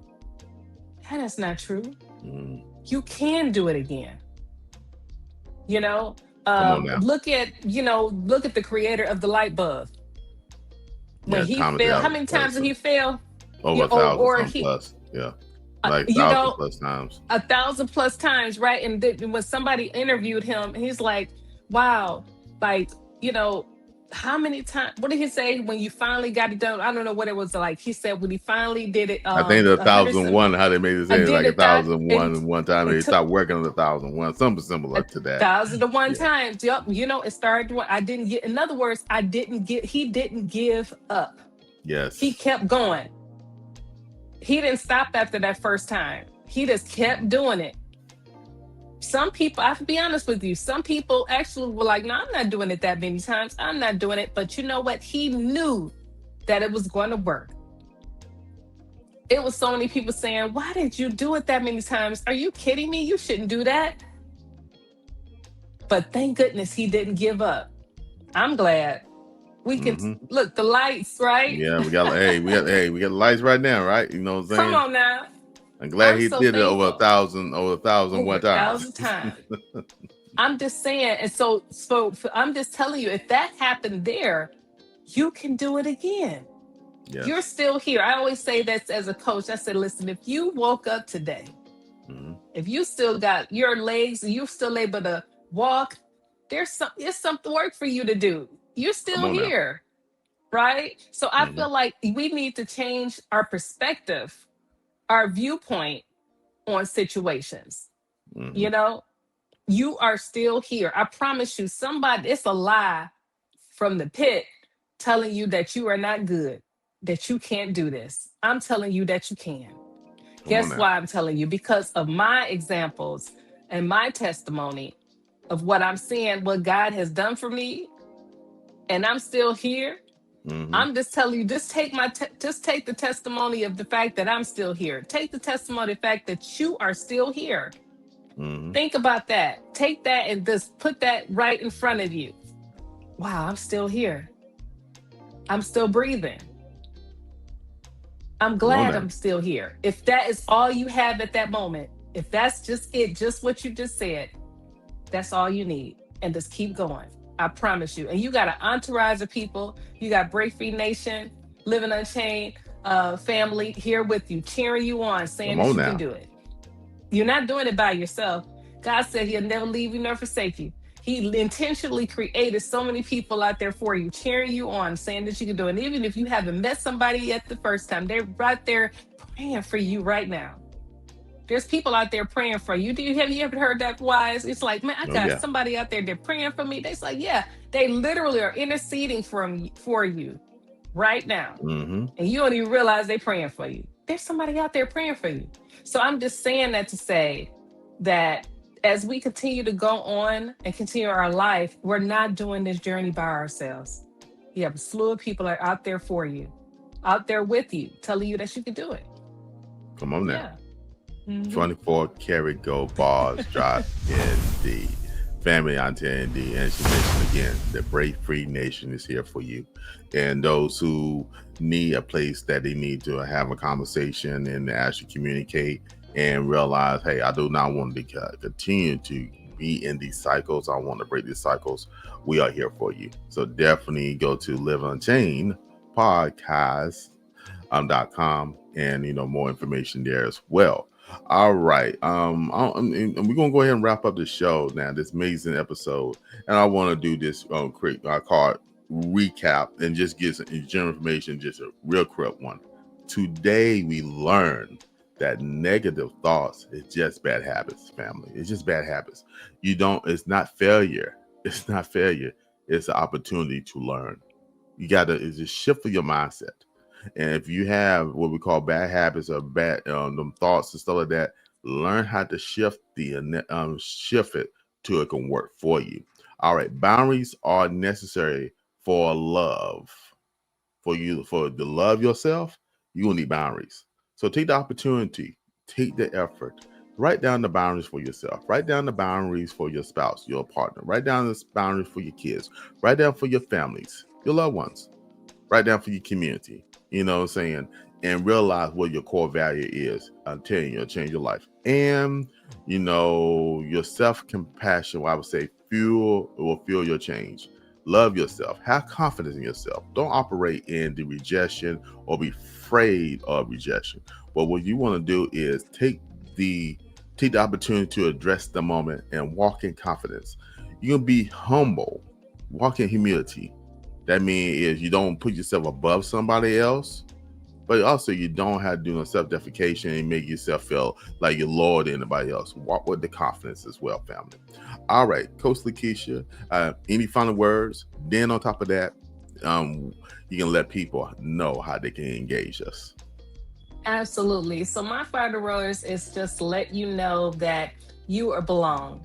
That is not true. You can do it again. Look at the creator of the light bulb. When he failed, how many times did he fail? Over 1,000 plus. Yeah. Like 1,000 plus times. 1,000 plus times, right? And when somebody interviewed him, he's like, wow, how many times? What did he say when you finally got it done? I don't know what it was like. He said when he finally did it, I think the 100 some. 1001, how they made it I say did like it that 1001 and one time they it took stopped working on the 1001, something similar a to that. thousand to one Yeah. times. Yep. You know, it started. I didn't get. In other words, I didn't get. He didn't give up. He Yes. kept going. He didn't stop after that first time. He just kept doing it. Some people, I have to be honest with you, some people actually were like, no, I'm not doing it that many times. I'm not doing it. But you know what? He knew that it was going to work. It was so many people saying, why did you do it that many times? Are you kidding me? You shouldn't do that. But thank goodness he didn't give up. I'm glad. We can Hmm. look the lights, right? Yeah, we got lights right now, right? You know what I'm Come saying? on now. I'm glad I'm he so did it over a thankful. thousand, Over one a times. thousand times. I'm just saying, and so I'm just telling you, if that happened there, you can do it again. You're Yes. still here. I always say this as a coach. I said, listen, if you woke up today, Hmm. if you still got your legs and you're still able to walk, it's some work for you to do. You're Come still on now. here, right? So I Hmm. feel like we need to change our perspective, our viewpoint on situations. Hmm. You know, you are still here. I promise you, it's a lie from the pit telling you that you are not good, that you can't do this. I'm telling you that you can. Come on Guess now. why I'm telling you? Because of my examples and my testimony of what I'm seeing, what God has done for me, and I'm still here. Hmm. I'm just telling you, just take the testimony of the fact that I'm still here. Take the testimony of the fact that you are still here. Hmm. Think about that. Take that and just put that right in front of you. Wow, I'm still here. I'm still breathing. I'm Come on glad now. I'm still here. If that is all you have at that moment, if that's just it, just what you just said, that's all you need. And just keep going. I promise you. And you got an entourage of people. You got Break Free Nation, Living Unchained family here with you, cheering you on, saying Come that on you can now. do it. You're not doing it by yourself. God said he'll never leave you nor forsake you. He intentionally created so many people out there for you, cheering you on, saying that you can do it. And even if you haven't met somebody yet the first time, they're right there praying for you right now. There's people out there praying for you. Have you ever heard that wise? It's like, man, I Oh got yeah. somebody out there, they're praying for me. They're like, yeah, they literally are interceding for you right now. Hmm. And you don't even realize they're praying for you. There's somebody out there praying for you. So I'm just saying that to say that as we continue to go on and continue our life, we're not doing this journey by ourselves. You have a slew of people are out there for you, out there with you, telling you that you can do it. Come on now. Yeah. Hmm. 24 karat gold bars drop indeed. Family on TND, and she mentioned again, the Break Free Nation is here for you. And those who need a place that they need to have a conversation and actually communicate and realize, hey, I do not want to continue to be in these cycles. I want to break these cycles. We are here for you. So definitely go to Live Unchained Podcast .com and more information there as well. All right, and we're gonna go ahead and wrap up the show now. This amazing episode, and I want to do this quick. I call it recap and just get some general information, just a real quick one. Today we learned that negative thoughts is just bad habits, family. It's just bad habits. It's not failure. It's not failure. It's an opportunity to learn. You gotta just shift your mindset. And if you have what we call bad habits or bad them thoughts and stuff like that, learn how to shift it to it can work for you. All right, boundaries are necessary for love. For you, for to love yourself, you will need boundaries. So take the opportunity, take the effort, write down the boundaries for yourself, write down the boundaries for your spouse, your partner, write down the boundaries for your kids, write down for your families, your loved ones, write down for your community, you know what I'm saying? And realize what your core value is. I'm telling you, it'll change your life. And, your self-compassion, I would say, will fuel your change. Love yourself. Have confidence in yourself. Don't operate in the rejection or be afraid of rejection. But what you want to do is take the opportunity to address the moment and walk in confidence. You'll be humble, walk in humility, That means is you don't put yourself above somebody else, but also you don't have to do no self-deprecation and make yourself feel like you're lower than anybody else. Walk with the confidence as well, family. All right, Coach Lekeisha, any final words? Then on top of that, you can let people know how they can engage us. Absolutely. So my final words is just let you know that you are belong.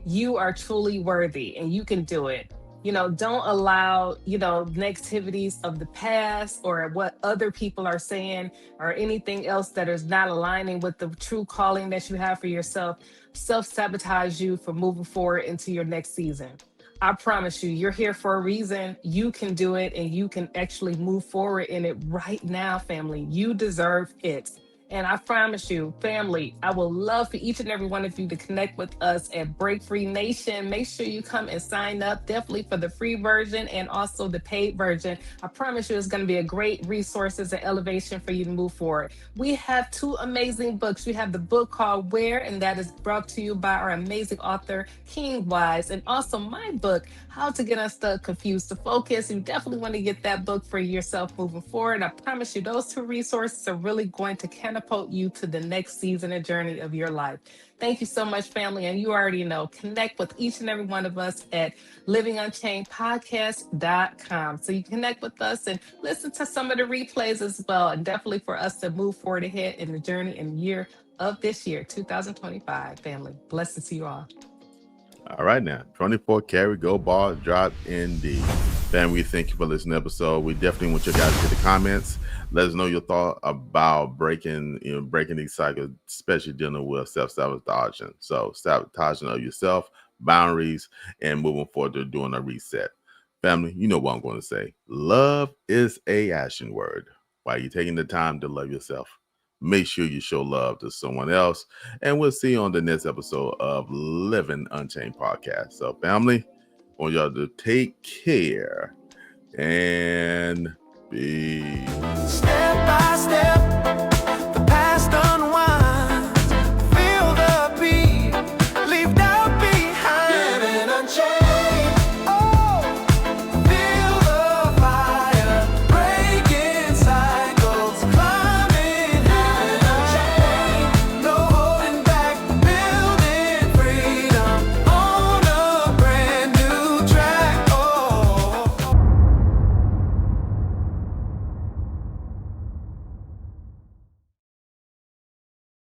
You are truly worthy and you can do it. Don't allow, negativities of the past or what other people are saying or anything else that is not aligning with the true calling that you have for yourself self-sabotage you for moving forward into your next season. I promise you, you're here for a reason. You can do it and you can actually move forward in it right now, family. You deserve it. And I promise you, family, I would love for each and every one of you to connect with us at Break Free Nation. Make sure you come and sign up definitely for the free version and also the paid version. I promise you it's going to be a great resources and elevation for you to move forward. We have two amazing books. We have the book called Where, and that is brought to you by our amazing author, King Wise, and also my book, How to Get Unstuck, Confused to Focus. You definitely want to get that book for yourself moving forward. I promise you those two resources are really going to catapult you to the next season and journey of your life. Thank you so much, family. And you already know, connect with each and every one of us at livingunchainedpodcast.com. So you connect with us and listen to some of the replays as well. And definitely for us to move forward ahead in the journey and year of this year, 2025, family. Blessings to you all. All right now, 24 carry, go ball, drop indeed. Family, thank you for listening to the episode. We definitely want you guys to get the comments. Let us know your thought about breaking these cycles, especially dealing with self-sabotaging. So sabotaging of yourself, boundaries, and moving forward to doing a reset. Family, you know what I'm going to say. Love is a action word. While you're taking the time to love yourself, make sure you show love to someone else. And we'll see you on the next episode of Living Unchained Podcast. So, family, I want y'all to take care and